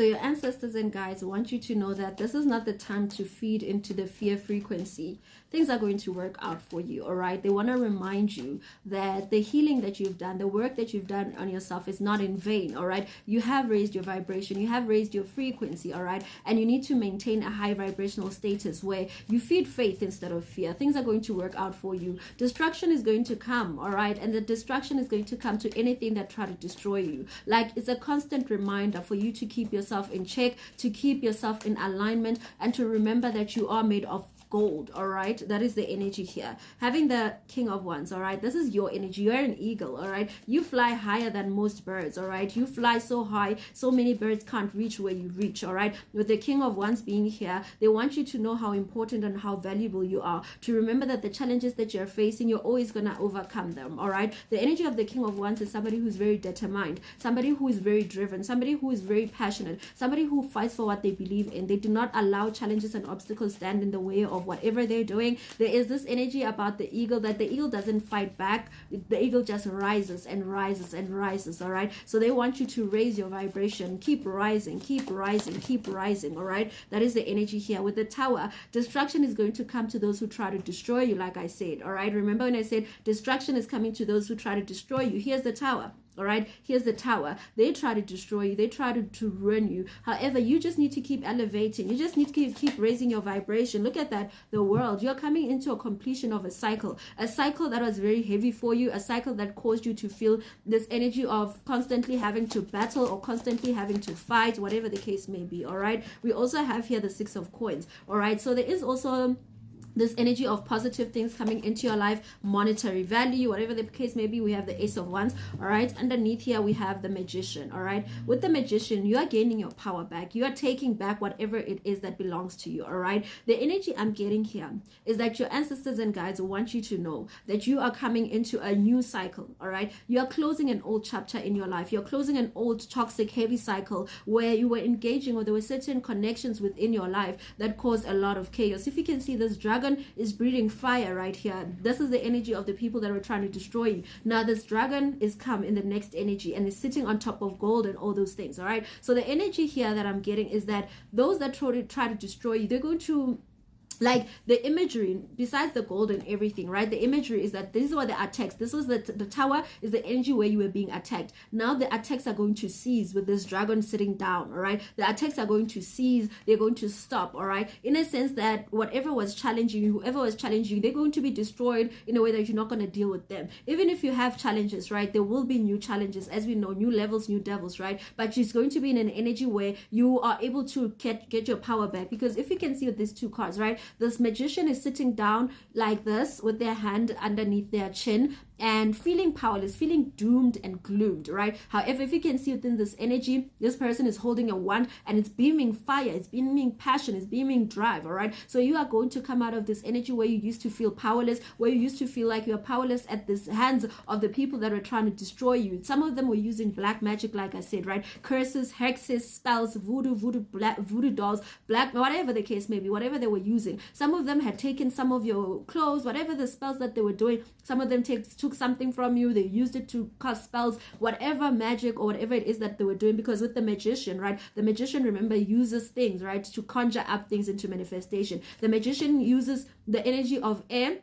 So your ancestors and guides want you to know that this is not the time to feed into the fear frequency. Things are going to work out for you, all right? They want to remind you that the healing that you've done, the work that you've done on yourself is not in vain, all right? You have raised your vibration, you have raised your frequency, all right? And you need to maintain a high vibrational status where you feed faith instead of fear. Things are going to work out for you. Destruction is going to come, all right? And the destruction is going to come to anything that try to destroy you. Like, it's a constant reminder for you to keep yourself in check, to keep yourself in alignment, and to remember that you are made of gold, all right? That is the energy here. Having the King of Wands, all right? This is your energy. You're an eagle, all right? You fly higher than most birds, all right? You fly so high, so many birds can't reach where you reach, all right? With the King of Wands being here, they want you to know how important and how valuable you are, to remember that the challenges that you're facing, you're always gonna overcome them, all right? The energy of the King of Wands is somebody who's very determined, somebody who is very driven, somebody who is very passionate, somebody who fights for what they believe in. They do not allow challenges and obstacles stand in the way of whatever they're doing. There is this energy about the eagle that the eagle doesn't fight back. The eagle just rises and rises and rises, all right? So they want you to raise your vibration. Keep rising, keep rising, keep rising, all right? That is the energy here. With the Tower, destruction is going to come to those who try to destroy you, like I said, all right? Remember when I said destruction is coming to those who try to destroy you? Here's the Tower. All right, here's the Tower. They try to destroy you, they try to ruin you. However, you just need to keep elevating, you just need to keep raising your vibration. Look at that, the world. You're coming into a completion of a cycle that was very heavy for you, a cycle that caused you to feel this energy of constantly having to battle or constantly having to fight, whatever the case may be. All right, we also have here the Six of Coins. All right, so there is also this energy of positive things coming into your life, monetary value, whatever the case may be. We have the Ace of Wands, all right? Underneath here, we have the Magician, all right? With the Magician, you are gaining your power back. You are taking back whatever it is that belongs to you, all right? The energy I'm getting here is that your ancestors and guides want you to know that you are coming into a new cycle, all right? You are closing an old chapter in your life. You're closing an old, toxic, heavy cycle where you were engaging, or there were certain connections within your life that caused a lot of chaos. If you can see, this dragon is breathing fire right here. This is the energy of the people that were trying to destroy you. Now this dragon is come in the next energy and is sitting on top of gold and all those things, all right? So the energy here that I'm getting is that those that try to destroy you, they're going to, like, the imagery, besides the gold and everything, right? The imagery is that this is what the attacks, this was the Tower is the energy where you were being attacked. Now the attacks are going to cease with this dragon sitting down, all right? The attacks are going to cease, they're going to stop, all right? In a sense that whatever was challenging you, whoever was challenging you, they're going to be destroyed in a way that you're not going to deal with them. Even if you have challenges, right? There will be new challenges, as we know, new levels, new devils, right? But she's going to be in an energy where you are able to get your power back. Because if you can see with these two cards, right? This Magician is sitting down like this with their hand underneath their chin and feeling powerless, feeling doomed and gloomed, right? However, if you can see within this energy, this person is holding a wand and it's beaming fire, it's beaming passion, it's beaming drive, all right? So you are going to come out of this energy where you used to feel powerless, where you used to feel like you're powerless at the hands of the people that were trying to destroy you. Some of them were using black magic, like I said, right? Curses, hexes, spells, voodoo dolls, black, whatever the case may be, whatever they were using. Some of them had taken some of your clothes, whatever the spells that they were doing. Some of them took something from you, they used it to cast spells, whatever magic or whatever it is that they were doing. Because with the Magician, right, the Magician, remember, uses things, right, to conjure up things into manifestation. The Magician uses the energy of air,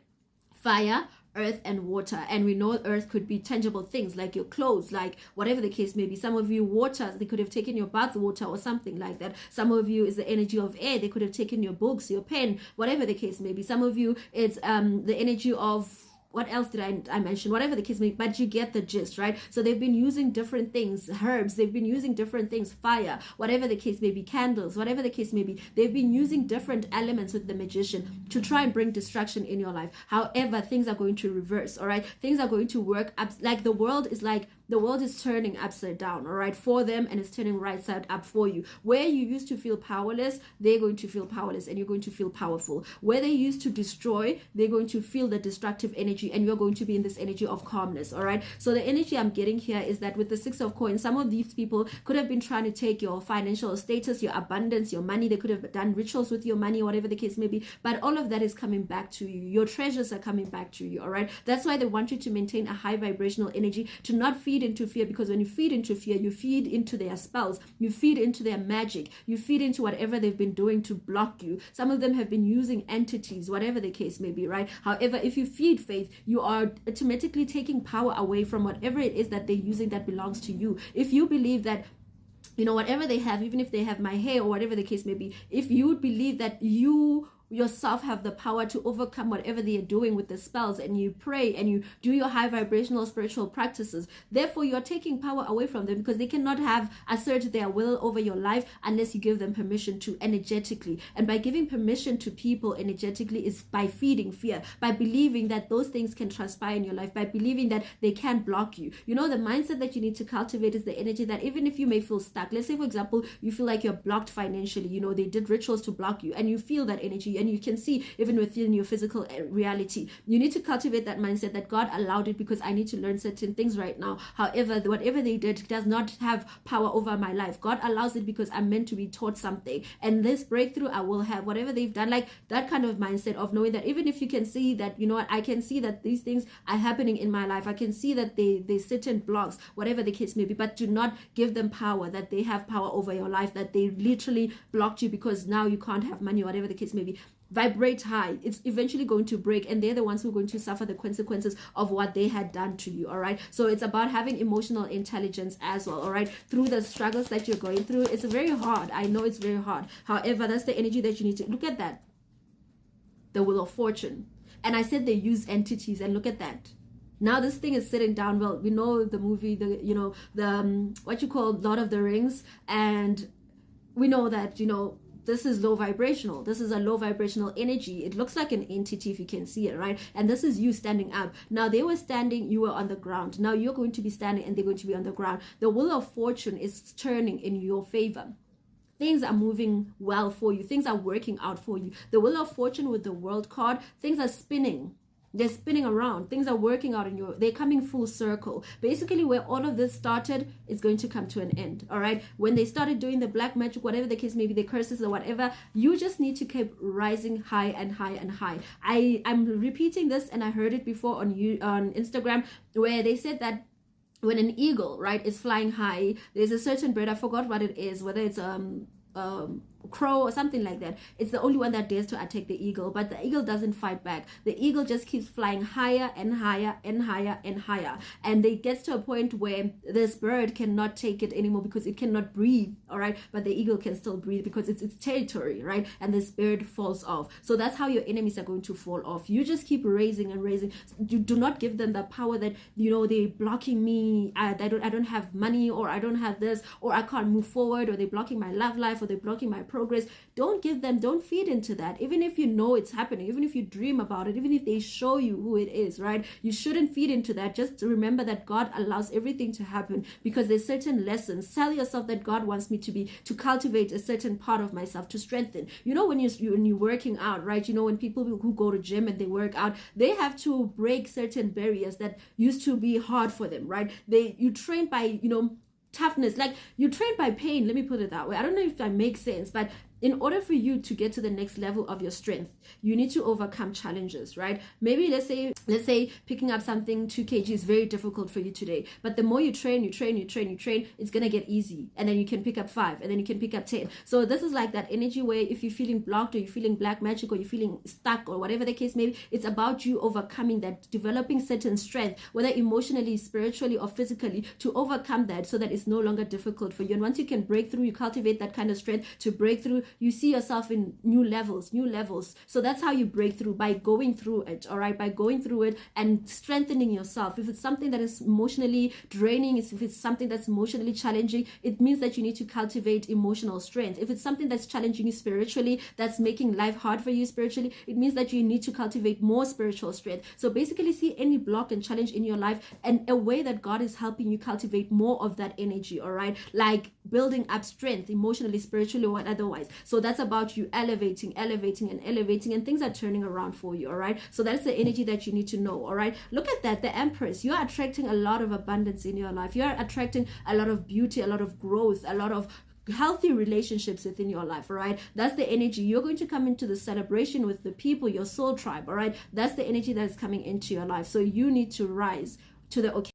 fire, earth and water, and we know earth could be tangible things like your clothes, like whatever the case may be. Some of you, water, they could have taken your bath water or something like that. Some of you is the energy of air, they could have taken your books, your pen, whatever the case may be. Some of you, it's the energy of, what else did I mention? Whatever the case may be, but you get the gist, right? So they've been using different things, herbs, they've been using different things, fire, whatever the case may be, candles, whatever the case may be. They've been using different elements with the Magician to try and bring destruction in your life. However, things are going to reverse, all right? Things are going to work up, like the world is turning upside down, all right, for them, and it's turning right side up for you. Where you used to feel powerless, they're going to feel powerless and you're going to feel powerful. Where they used to destroy, they're going to feel the destructive energy and you're going to be in this energy of calmness, all right? So the energy I'm getting here is that with the Six of Coins, some of these people could have been trying to take your financial status, your abundance, your money. They could have done rituals with your money, whatever the case may be, but all of that is coming back to you. Your treasures are coming back to you, all right? That's why they want you to maintain a high vibrational energy, to not feed feed into fear, because when you feed into fear, you feed into their spells, you feed into their magic, you feed into whatever they've been doing to block you. Some of them have been using entities, whatever the case may be, right? However, if you feed faith, you are automatically taking power away from whatever it is that they're using that belongs to you. If you believe that, you know, whatever they have, even if they have my hair or whatever the case may be, if you believe that you yourself have the power to overcome whatever they are doing with the spells, and you pray and you do your high vibrational spiritual practices, therefore you're taking power away from them, because they cannot have assert their will over your life unless you give them permission to energetically. And by giving permission to people energetically is by feeding fear, by believing that those things can transpire in your life, by believing that they can't block you. You know, the mindset that you need to cultivate is the energy that even if you may feel stuck, let's say for example you feel like you're blocked financially, you know, they did rituals to block you, and you feel that energy, and you can see even within your physical reality, you need to cultivate that mindset that God allowed it because I need to learn certain things right now. However, whatever they did does not have power over my life. God allows it because I'm meant to be taught something, and this breakthrough I will have. Whatever they've done, like that kind of mindset of knowing that even if you can see that, you know what, I can see that these things are happening in my life, I can see that they certain blocks, whatever the case may be, but do not give them power, that they have power over your life, that they literally blocked you because now you can't have money, whatever the case may be. Vibrate high. It's eventually going to break, and they're the ones who are going to suffer the consequences of what they had done to you. All right, so it's about having emotional intelligence as well. All right, through the struggles that you're going through, it's very hard. I know it's very hard. However, that's the energy that you need to look at. That the Wheel of Fortune, and I said they use entities, and look at that. Now this thing is sitting down. Well, we know the movie, the what you call Lord of the Rings, and we know that, you know, this is low vibrational. This is a low vibrational energy. It looks like an entity if you can see it, right? And this is you standing up. Now they were standing, you were on the ground. Now you're going to be standing and they're going to be on the ground. The Wheel of Fortune is turning in your favor. Things are moving well for you. Things are working out for you. The Wheel of Fortune with the World card, things are spinning. They're spinning around. Things are working out in they're coming full circle. Basically, where all of this started is going to come to an end. All right. When they started doing the black magic, whatever the case may be, the curses or whatever, you just need to keep rising high and high and high. I'm repeating this, and I heard it before on Instagram, where they said that when an eagle, right, is flying high, there's a certain bird, I forgot what it is, whether it's crow or something like that. It's the only one that dares to attack the eagle, but the eagle doesn't fight back. The eagle just keeps flying higher and higher and higher and higher, and it gets to a point where this bird cannot take it anymore because it cannot breathe. All right, but the eagle can still breathe because it's its territory, right? And this bird falls off. So that's how your enemies are going to fall off. You just keep raising and raising. You do not give them the power that, you know, they're blocking me, I don't have money, or I don't have this, or I can't move forward, or they're blocking my love life, or they're blocking my progress. Don't give them, don't feed into that. Even if you know it's happening, even if you dream about it, even if they show you who it is, right? You shouldn't feed into that. Just remember that God allows everything to happen because there's certain lessons. Tell yourself that God wants me to cultivate a certain part of myself, to strengthen. You know, when you're working out, right? You know, when people who go to gym and they work out, they have to break certain barriers that used to be hard for them, right? You train by, you know, toughness, like you train by pain. Let me put it that way. I don't know if that makes sense, but in order for you to get to the next level of your strength, you need to overcome challenges, right? Maybe let's say picking up something 2 kg is very difficult for you today, but the more you train, it's gonna get easy, and then you can pick up 5, and then you can pick up 10. So this is like that energy where if you're feeling blocked, or you're feeling black magic, or you're feeling stuck, or whatever the case may be, it's about you overcoming that, developing certain strength, whether emotionally, spiritually, or physically, to overcome that so that it's no longer difficult for you. And once you can break through, you cultivate that kind of strength to break through, you see yourself in new levels. So that's how you break through, by going through it. All right, by going through it and strengthening yourself. If it's something that is emotionally draining, if it's something that's emotionally challenging, it means that you need to cultivate emotional strength. If it's something that's challenging you spiritually, that's making life hard for you spiritually, it means that you need to cultivate more spiritual strength. So basically, see any block and challenge in your life and a way that God is helping you cultivate more of that energy. All right, like building up strength emotionally, spiritually, or otherwise. So that's about you elevating, and things are turning around for you. All right, so that's the energy that you need to know. All right, look at that, the Empress. You are attracting a lot of abundance in your life. You are attracting a lot of beauty, a lot of growth, a lot of healthy relationships within your life. All right, that's the energy. You're going to come into the celebration with the people, your soul tribe. All right, that's the energy that is coming into your life. So you need to rise to the occasion.